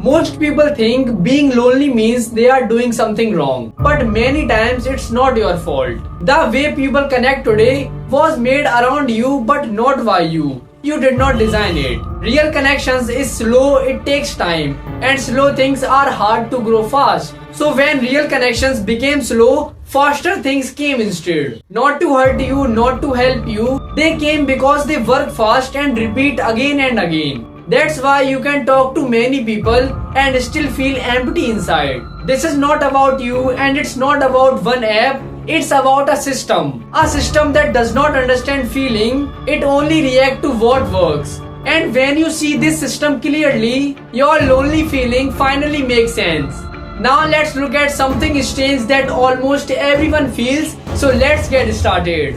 Most people think being lonely means they are doing something wrong, but many times it's not your fault. The way people connect today was made around you but not by you. You did not design it. Real connections is slow, it takes time, and slow things are hard to grow fast. So when real connections became slow, faster things came instead. Not to hurt you, not to help you, they came because they work fast and repeat again and again. That's why you can talk to many people and still feel empty inside. This is not about you and it's not about one app. It's about a system. A system that does not understand feeling. It only reacts to what works. And when you see this system clearly, your lonely feeling finally makes sense. Now let's look at something strange that almost everyone feels. So let's get started.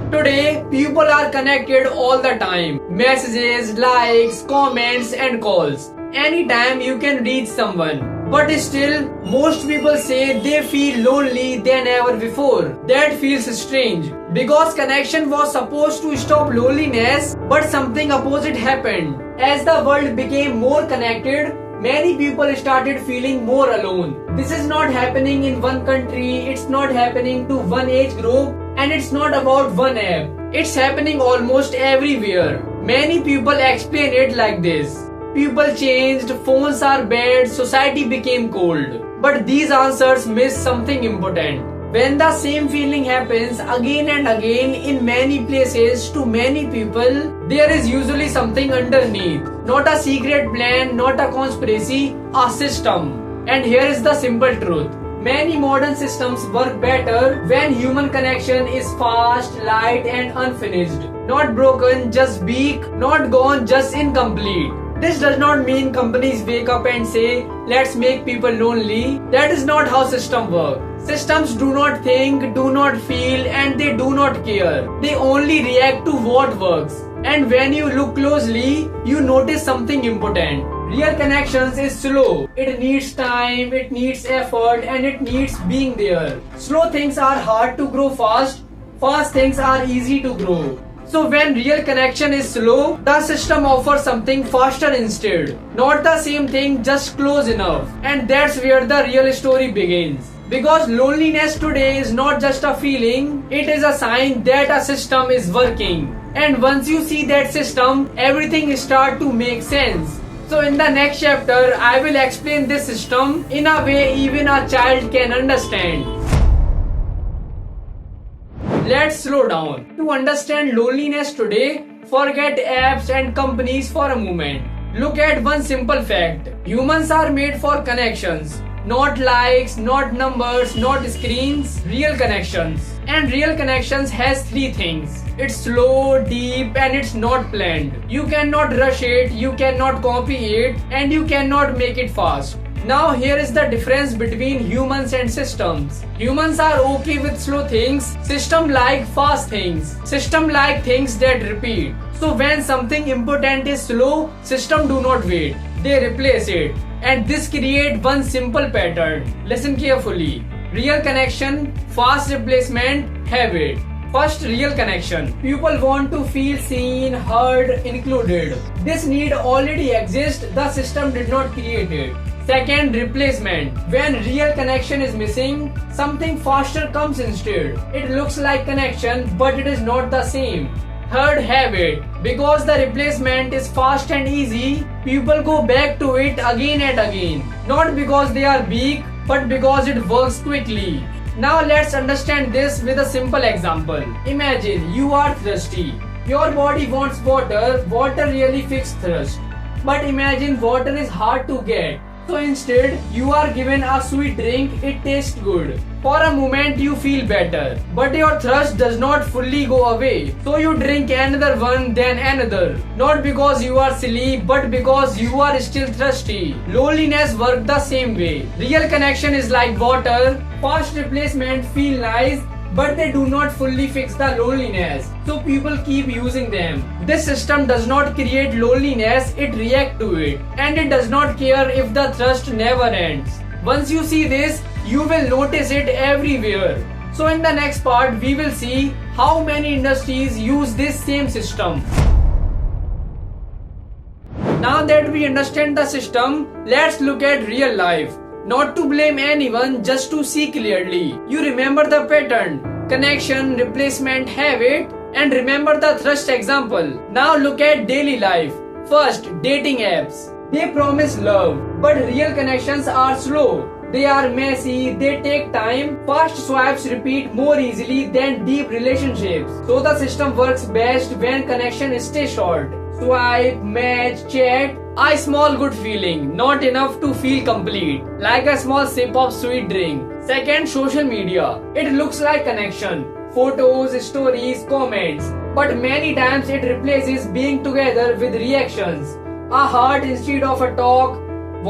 Today, people are connected all the time. Messages, likes, comments and calls. Anytime you can reach someone. But still, most people say they feel lonely than ever before. That feels strange. Because connection was supposed to stop loneliness, but something opposite happened. As the world became more connected, many people started feeling more alone. This is not happening in one country, it's not happening to one age group, and it's not about one app. It's happening almost everywhere. Many people explain it like this. People changed, phones are bad, society became cold. But these answers miss something important. When the same feeling happens again and again in many places to many people, there is usually something underneath. Not a secret plan, not a conspiracy, a system. And here is the simple truth. Many modern systems work better when human connection is fast, light and unfinished. Not broken, just weak, not gone, just incomplete. This does not mean companies wake up and say, let's make people lonely. That is not how systems work. Systems do not think, do not feel and they do not care. They only react to what works. And when you look closely, you notice something important. Real connections is slow. It needs time, it needs effort and it needs being there. Slow things are hard to grow fast. Fast things are easy to grow. So when real connection is slow, the system offers something faster instead. Not the same thing, just close enough. And that's where the real story begins. Because loneliness today is not just a feeling, it is a sign that a system is working. And once you see that system, everything starts to make sense. So in the next chapter, I will explain this system in a way even a child can understand. Let's slow down. To understand loneliness today, forget apps and companies for a moment. Look at one simple fact. Humans are made for connections. Not likes, not numbers, not screens, real connections. And real connections has three things. It's slow, deep and it's not planned. You cannot rush it, you cannot copy it and you cannot make it fast. Now here is the difference between humans and systems. Humans are okay with slow things. System like fast things. System like things that repeat. So when something important is slow, system do not wait. They replace it. And this create one simple pattern. Listen carefully. Real connection, fast replacement, habit. First, real connection. People want to feel seen, heard, included. This need already exists. The system did not create it. Second, replacement. When real connection is missing, something faster comes instead. It looks like connection, but it is not the same. Third, habit. Because the replacement is fast and easy, people go back to it again and again. Not because they are weak, but because it works quickly. Now let's understand this with a simple example. Imagine you are thirsty. Your body wants water. Water really fixes thirst. But imagine water is hard to get. So instead, you are given a sweet drink, it tastes good. For a moment you feel better, but your thirst does not fully go away. So you drink another one, then another. Not because you are silly, but because you are still thirsty. Loneliness works the same way. Real connection is like water. Fast replacement feel nice, but they do not fully fix the loneliness. So people keep using them. This system does not create loneliness, it reacts to it. And it does not care if the thirst never ends. Once you see this, you will notice it everywhere. So in the next part, we will see how many industries use this same system. Now that we understand the system, let's look at real life. Not to blame anyone, just to see clearly. You remember the pattern: connection, replacement, habit, and remember the thrust example. Now look at daily life. First, dating apps. They promise love, but real connections are slow. They are messy, they take time. Fast swipes repeat more easily than deep relationships. So the system works best when connection stays short. Swipe, match, chat. A small good feeling, not enough to feel complete. Like a small sip of sweet drink. Second, social media. It looks like connection. Photos, stories, comments. But many times it replaces being together with reactions. A heart instead of a talk.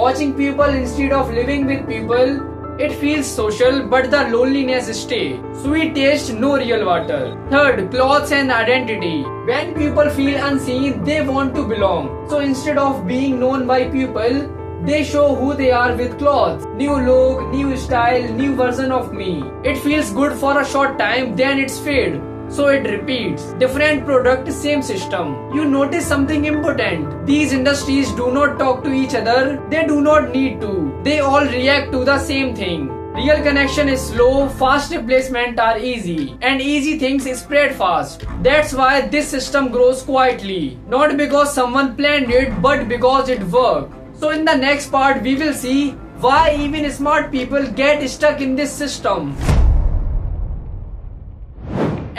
Watching people instead of living with people. It feels social, but the loneliness stays. Sweet taste, no real water. Third, clothes and identity. When people feel unseen, they want to belong. So instead of being known by people, they show who they are with clothes. New look, new style, new version of me. It feels good for a short time, then it's fade. So it repeats. Different product, same system. You notice something important. These industries do not talk to each other. They do not need to. They all react to the same thing. Real connection is slow, fast replacement are easy. And easy things spread fast. That's why this system grows quietly. Not because someone planned it, but because it worked. So in the next part, we will see why even smart people get stuck in this system.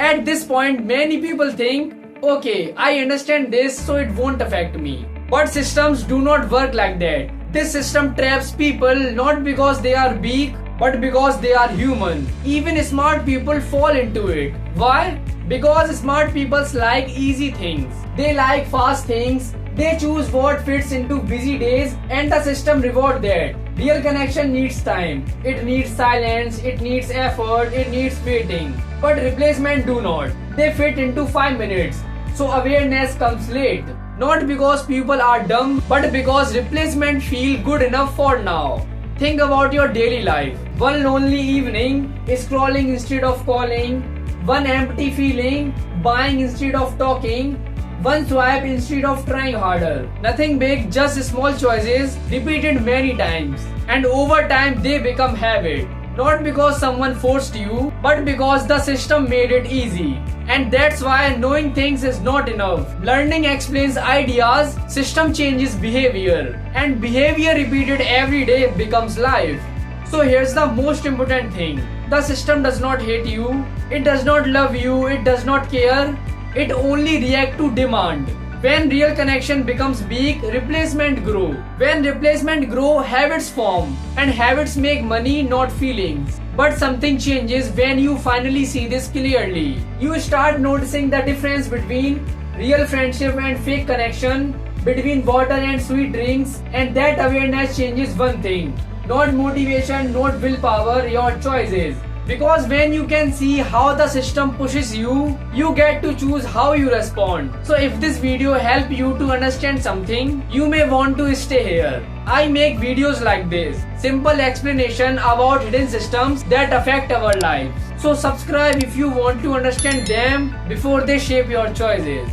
At this point, many people think, okay, I understand this, so it won't affect me. But systems do not work like that. This system traps people not because they are weak, but because they are human. Even smart people fall into it. Why? Because smart people like easy things. They like fast things. They choose what fits into busy days, and the system reward that. Real connection needs time. It needs silence, it needs effort, it needs waiting. But replacement do not. They fit into 5 minutes. So awareness comes late. Not because people are dumb, but because replacement feel good enough for now. Think about your daily life. One lonely evening, scrolling instead of calling. One empty feeling, buying instead of talking. One swipe instead of trying harder. Nothing big, just small choices repeated many times. And over time they become habit. Not because someone forced you, but because the system made it easy. And that's why knowing things is not enough. Learning explains ideas, system changes behavior. And behavior repeated every day becomes life. So here's the most important thing. The system does not hate you. It does not love you. It does not care. It only reacts to demand. When real connection becomes weak, replacement grow. When replacement grow, habits form. And habits make money, not feelings. But something changes when you finally see this clearly. You start noticing the difference between real friendship and fake connection, between water and sweet drinks, and that awareness changes one thing. Not motivation, not willpower, your choices. Because when you can see how the system pushes you, you get to choose how you respond. So if this video helped you to understand something, you may want to stay here. I make videos like this. Simple explanation about hidden systems that affect our lives. So subscribe if you want to understand them before they shape your choices.